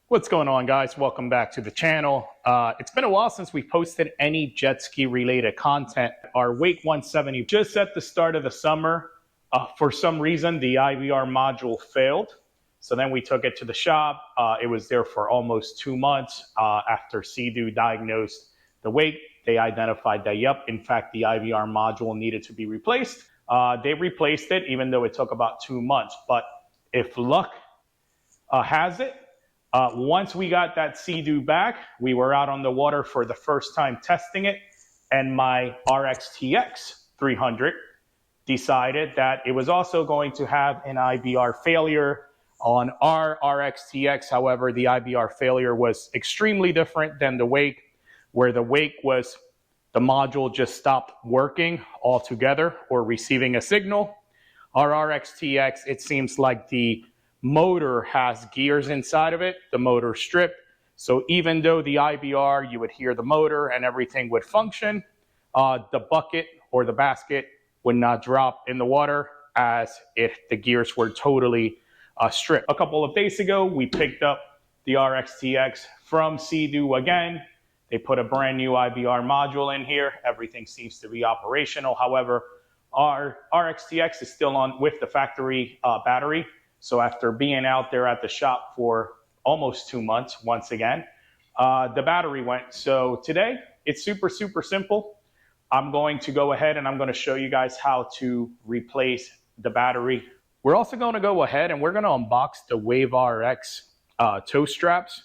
What's going on, guys? Welcome back to the channel. It's been a while since we posted any jet ski related content. Our Wake 170 just at the start of the summer, for some reason the IVR module failed. So then we took it to the shop. It was there for almost 2 months. After SeaDoo diagnosed the Wake, they identified that, yep, in fact, the IVR module needed to be replaced. They replaced it, even though it took about 2 months. But if luck has it, once we got that SeaDoo back, we were out on the water for the first time testing it, and my RXTX 300 decided that it was also going to have an IBR failure. On our RXTX, however, the IBR failure was extremely different than the Wake, where the Wake was the module just stopped working altogether or receiving a signal. Our RXTX, it seems like the motor has gears inside of it, the motor stripped. So even though the IBR, you would hear the motor and everything would function, the bucket or the basket would not drop in the water as if the gears were totally stripped. A couple of days ago, we picked up the RXTX from SeaDoo again. They put a brand new IBR module in here. Everything seems to be operational. However, our RXTX is still on with the factory battery. So after being out there at the shop for almost 2 months, once again, the battery went. So today, it's super simple. I'm going to go ahead and I'm going to show you guys how to replace the battery. We're also going to go ahead and we're going to unbox the WaveRX toe straps.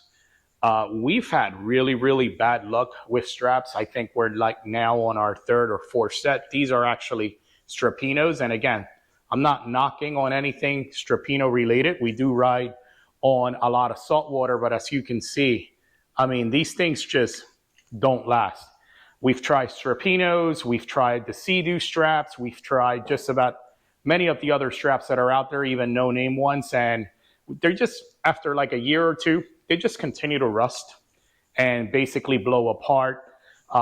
We've had really bad luck with straps. I think we're like now on our 3rd or 4th set. These are actually Strapinos, and again, I'm not knocking on anything Strapino related. We do ride on a lot of salt water, but as you can see, I mean, these things just don't last. We've tried Strapinos, we've tried the SeaDoo straps, we've tried just about many of the other straps that are out there, even no-name ones, and they're just, after like a year or two, they just continue to rust and basically blow apart.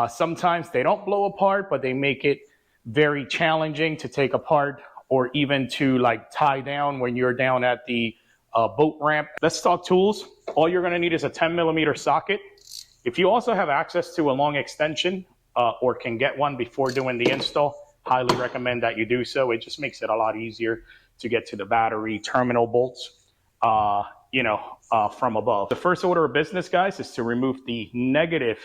Sometimes they don't blow apart, but they make it very challenging to take apart or even to like tie down when you're down at the boat ramp. Let's talk tools. All you're gonna need is a 10mm socket. If you also have access to a long extension or can get one before doing the install, highly recommend that you do so. It just makes it a lot easier to get to the battery terminal bolts, from above. The first order of business, guys, is to remove the negative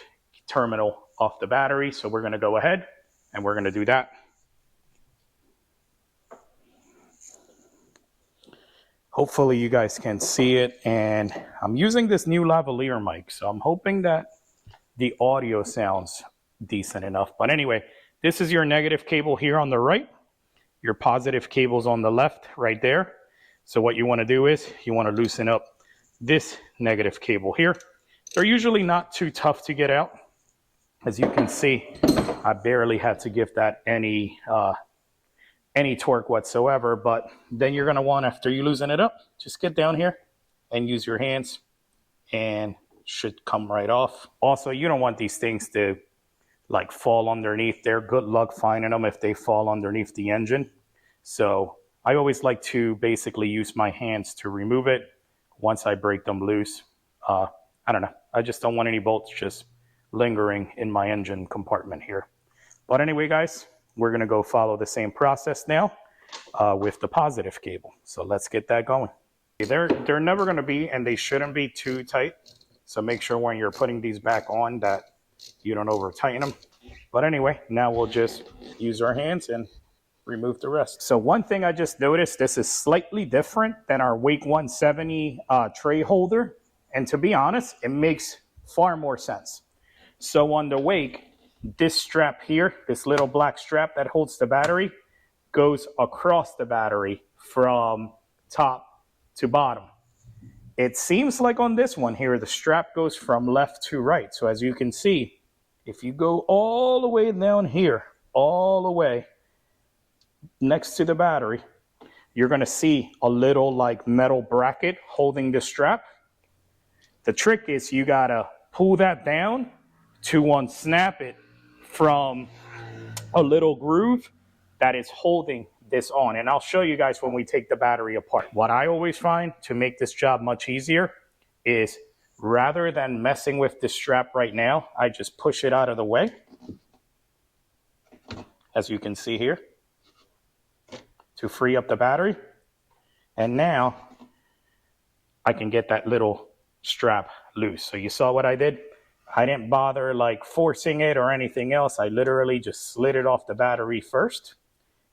terminal off the battery. So we're gonna go ahead and we're gonna do that. Hopefully you guys can see it, and I'm using this new lavalier mic, so I'm hoping that the audio sounds decent enough. But anyway, this is your negative cable here on the right, your positive cable's on the left right there. So what you want to do is you want to loosen up this negative cable here. They're usually not too tough to get out. As you can see, I barely had to give that any torque whatsoever. But then you're going to want, after you loosen it up, just get down here and use your hands, and should come right off. Also, you don't want these things to like fall underneath there. Good luck finding them if they fall underneath the engine. So I always like to basically use my hands to remove it once I break them loose. I don't know. I just don't want any bolts just lingering in my engine compartment here. But anyway, guys, we're going to go follow the same process now with the positive cable. So let's get that going. They're never going to be, and they shouldn't be too tight. So make sure when you're putting these back on that you don't over tighten them. But anyway, now we'll just use our hands and remove the rest. So one thing I just noticed, this is slightly different than our Wake 170 tray holder. And to be honest, it makes far more sense. So on the Wake, this strap here, this little black strap that holds the battery, goes across the battery from top to bottom. It seems like on this one here, the strap goes from left to right. So as you can see, if you go all the way down here, all the way next to the battery, you're going to see a little like metal bracket holding the strap. The trick is you got to pull that down to unsnap it from a little groove that is holding this on. And I'll show you guys when we take the battery apart. What I always find to make this job much easier is rather than messing with this strap right now, I just push it out of the way, as you can see here, to free up the battery. And now I can get that little strap loose. So you saw what I did? I didn't bother like forcing it or anything else. I literally just slid it off the battery first.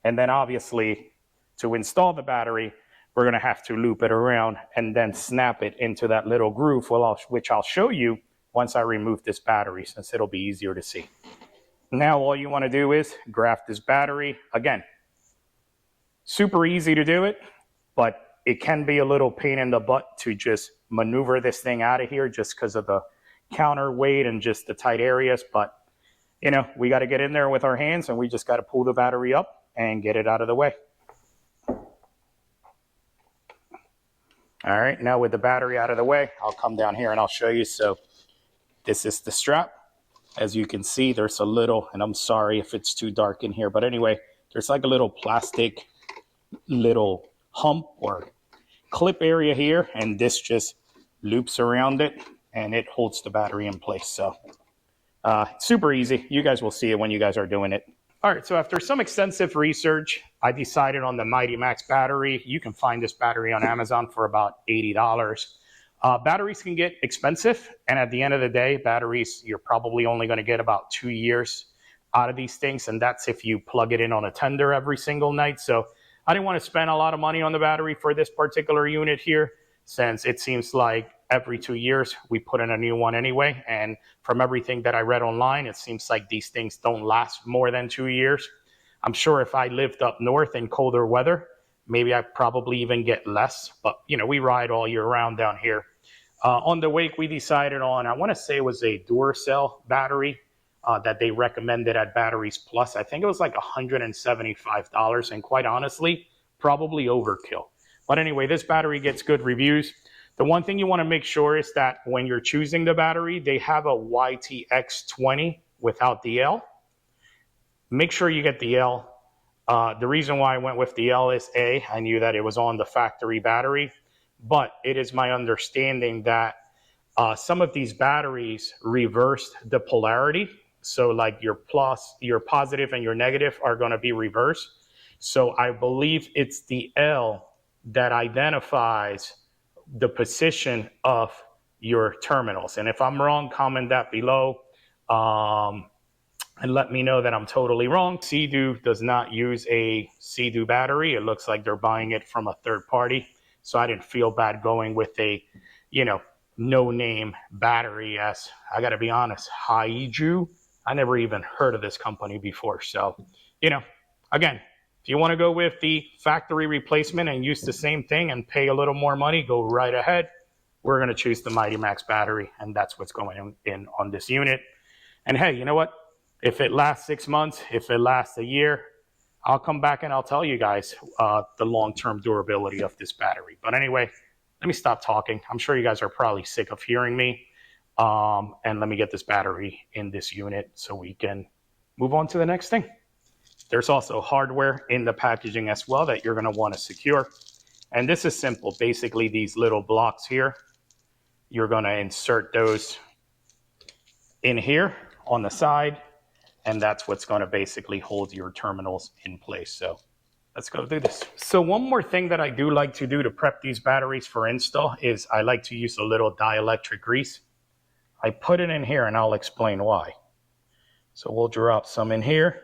And then obviously to install the battery, we're going to have to loop it around and then snap it into that little groove, which I'll show you once I remove this battery, since it'll be easier to see. Now all you want to do is graft this battery. Again, super easy to do it, but it can be a little pain in the butt to just maneuver this thing out of here just because of the counterweight and just the tight areas. But, you know, we got to get in there with our hands, and we just got to pull the battery up and get it out of the way. All right, now with the battery out of the way, I'll come down here and I'll show you. So this is the strap. As you can see, there's a little, and I'm sorry if it's too dark in here, but anyway, there's like a little plastic little hump or clip area here, and this just loops around it and it holds the battery in place. So super easy. You guys will see it when you guys are doing it. All right, so after some extensive research, I decided on the Mighty Max battery. You can find this battery on Amazon for about $80. Batteries can get expensive, and at the end of the day, batteries, you're probably only going to get about 2 years out of these things, and that's if you plug it in on a tender every single night. So I didn't want to spend a lot of money on the battery for this particular unit here, since it seems like every 2 years we put in a new one anyway. And from everything that I read online, it seems like these things don't last more than 2 years. I'm sure if I lived up north in colder weather, maybe I'd probably even get less. But, you know, we ride all year round down here. On the Wake, we decided on, I want to say it was a Duracell battery that they recommended at Batteries Plus. I think it was like $175, and quite honestly, probably overkill. But anyway, this battery gets good reviews. The one thing you want to make sure is that when you're choosing the battery, they have a YTX20 without the L. Make sure you get the L. The reason why I went with the L is A, I knew that it was on the factory battery, but it is my understanding that some of these batteries reversed the polarity. So like your positive and your negative are going to be reversed. So I believe it's the L that identifies the position of your terminals. And if I'm wrong, comment that below and let me know that I'm totally wrong. SeaDoo does not use a SeaDoo battery. It looks like they're buying it from a third party. So I didn't feel bad going with a, you know, no-name battery. As I got to be honest, SeaDoo, I never even heard of this company before. So, you know, again, if you want to go with the factory replacement and use the same thing and pay a little more money, go right ahead. We're going to choose the Mighty Max battery, and that's what's going in on this unit. And hey, you know what? If it lasts 6 months, if it lasts a year, I'll come back and I'll tell you guys the long-term durability of this battery. But anyway, let me stop talking. I'm sure you guys are probably sick of hearing me. And let me get this battery in this unit so we can move on to the next thing. There's also hardware in the packaging as well that you're going to want to secure. And this is simple. Basically, these little blocks here, you're going to insert those in here on the side. And that's what's going to basically hold your terminals in place. So let's go do this. So one more thing that I do like to do to prep these batteries for install is I like to use a little dielectric grease. I put it in here and I'll explain why. So we'll drop some in here.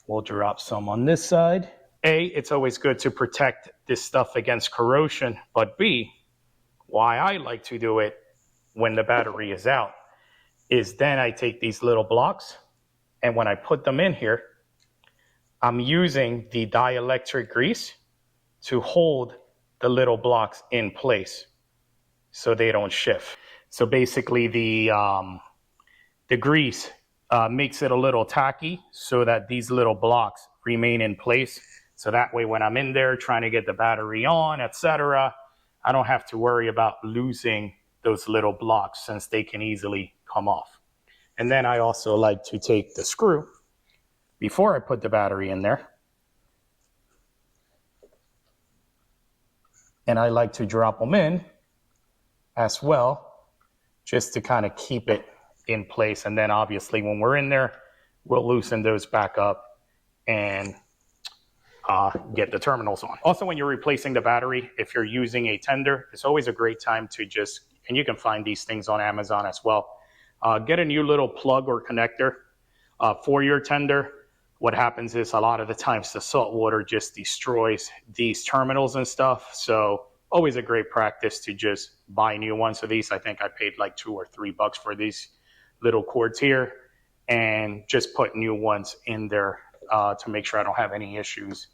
We'll drop some on this side. A, it's always good to protect this stuff against corrosion, but B, why I like to do it when the battery is out is then I take these little blocks, and when I put them in here, I'm using the dielectric grease to hold the little blocks in place so they don't shift. So basically the grease makes it a little tacky so that these little blocks remain in place. So that way when I'm in there trying to get the battery on, etc., I don't have to worry about losing those little blocks since they can easily come off. And then I also like to take the screw before I put the battery in there. And I like to drop them in as well just to kind of keep it in place. And then obviously when we're in there, we'll loosen those back up and get the terminals on. Also, when you're replacing the battery, if you're using a tender, it's always a great time to just, and you can find these things on Amazon as well, get a new little plug or connector for your tender. What happens is a lot of the times the salt water just destroys these terminals and stuff. So always a great practice to just buy new ones of these. I think I paid like $2 or $3 for these little cords here, and just put new ones in there to make sure I don't have any issues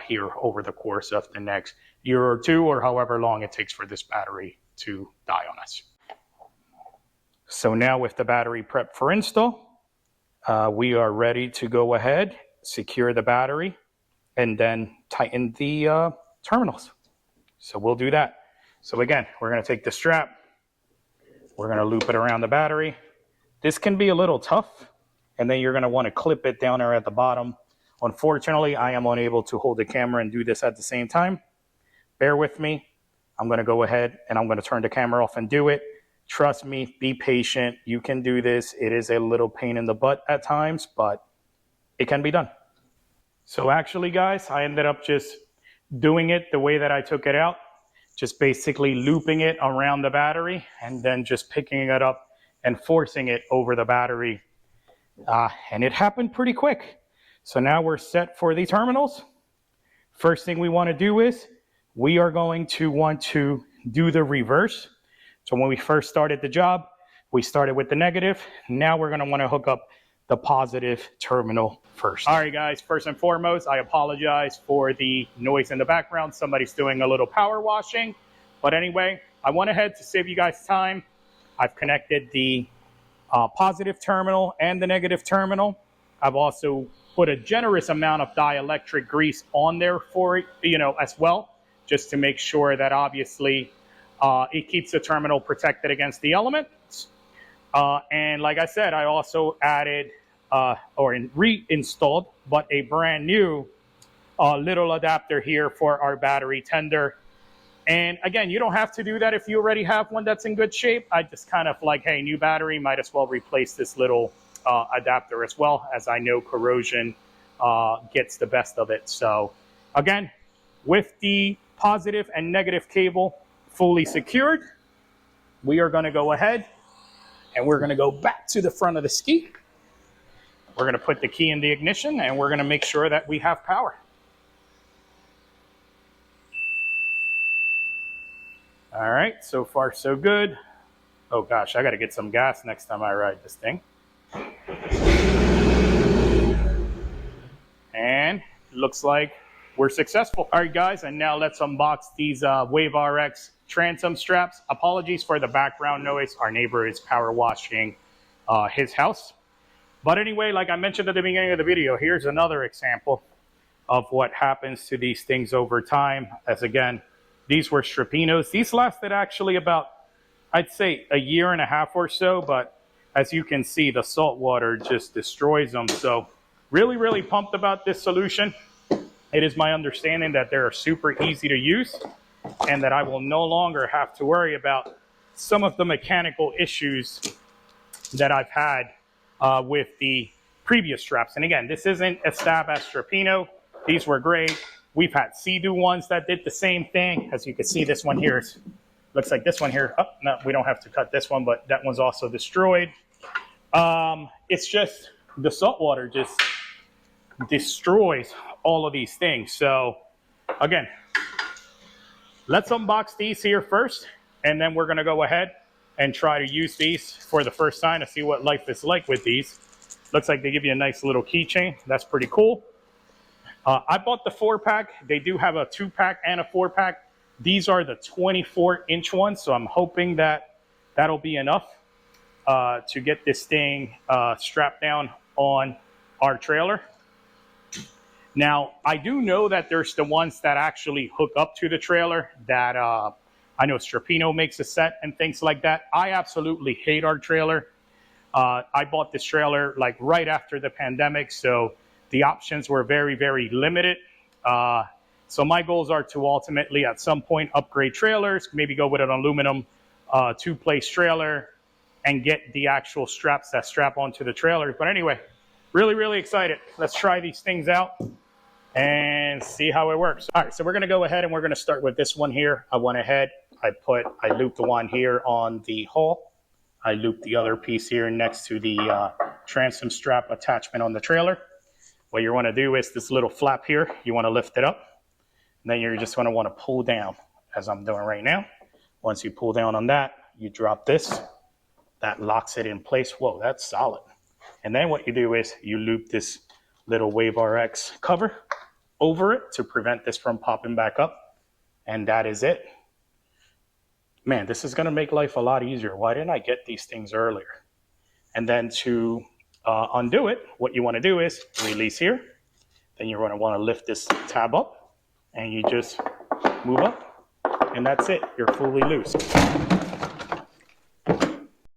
here over the course of the next year or two, or however long it takes for this battery to die on us. So now with the battery prep for install, we are ready to go ahead, secure the battery, and then tighten the terminals. So we'll do that. So again, we're going to take the strap, we're going to loop it around the battery. This can be a little tough, and then you're going to want to clip it down there at the bottom. Unfortunately, I am unable to hold the camera and do this at the same time. Bear with me. I'm going to go ahead and I'm going to turn the camera off and do it. Trust me, be patient. You can do this. It is a little pain in the butt at times, but it can be done. So actually, guys, I ended up just doing it the way that I took it out. Just basically looping it around the battery and then just picking it up and forcing it over the battery. And it happened pretty quick. So now we're set for the terminals. First thing we want to do is we are going to want to do the reverse. So when we first started the job, we started with the negative. Now we're going to want to hook up the positive terminal first. All right, guys, first and foremost, I apologize for the noise in the background. Somebody's doing a little power washing. But anyway, I went ahead to save you guys time. I've connected the positive terminal and the negative terminal. I've also put a generous amount of dielectric grease on there for it, as well, just to make sure that obviously it keeps the terminal protected against the elements. And like I said, I also added or reinstalled, but a brand new little adapter here for our battery tender. And again, you don't have to do that if you already have one that's in good shape. I just kind of like, hey, new battery, might as well replace this little adapter as well, as I know corrosion gets the best of it. So again, with the positive and negative cable fully secured, we are going to go ahead and we're going to go back to the front of the ski. We're going to put the key in the ignition and we're going to make sure that we have power. All right, so far so good. Oh gosh, I got to get some gas next time I ride this thing. And looks like we're successful. All right, guys, and now let's unbox these WaveRX Transom straps. Apologies for the background noise. Our neighbor is power washing his house. But anyway, like I mentioned at the beginning of the video, here's another example of what happens to these things over time. As again, these were strapinos. These lasted actually about, I'd say, a year and a half or so, but as you can see, the salt water just destroys them. So really, really pumped about this solution. It is my understanding that they're super easy to use and that I will no longer have to worry about some of the mechanical issues that I've had with the previous straps. And again, this isn't a stab at strapino. These were great. We've had SeaDoo ones that did the same thing. As you can see, this one here looks like this one here. Oh, no, we don't have to cut this one, but that one's also destroyed. It's just the salt water just destroys all of these things. So again, let's unbox these here first, and then we're going to go ahead and try to use these for the first time to see what life is like with these. Looks like they give you a nice little keychain. That's pretty cool. I bought the 4-pack. They do have a 2-pack and a 4-pack. These are the 24-inch ones, so I'm hoping that that'll be enough to get this thing strapped down on our trailer. Now, I do know that there's the ones that actually hook up to the trailer that I know Strapino makes a set and things like that. I absolutely hate our trailer. I bought this trailer like right after the pandemic, so the options were very, very limited. So my goals are to ultimately at some point upgrade trailers, maybe go with an aluminum 2-place trailer, and get the actual straps that strap onto the trailer. But anyway, really, really excited. Let's try these things out and see how it works. All right, so we're gonna go ahead and we're gonna start with this one here. I went ahead, I looped the one here on the hull. I looped the other piece here next to the transom strap attachment on the trailer. What you wanna do is this little flap here, you wanna lift it up. And then you're just gonna wanna pull down, as I'm doing right now. Once you pull down on that, you drop this. That locks it in place. Whoa, that's solid. And then what you do is you loop this little WaveRX cover over it to prevent this from popping back up. And that is it. Man, this is gonna make life a lot easier. Why didn't I get these things earlier? And then to undo it, what you wanna do is release here. Then you're gonna wanna lift this tab up and you just move up and that's it, you're fully loose.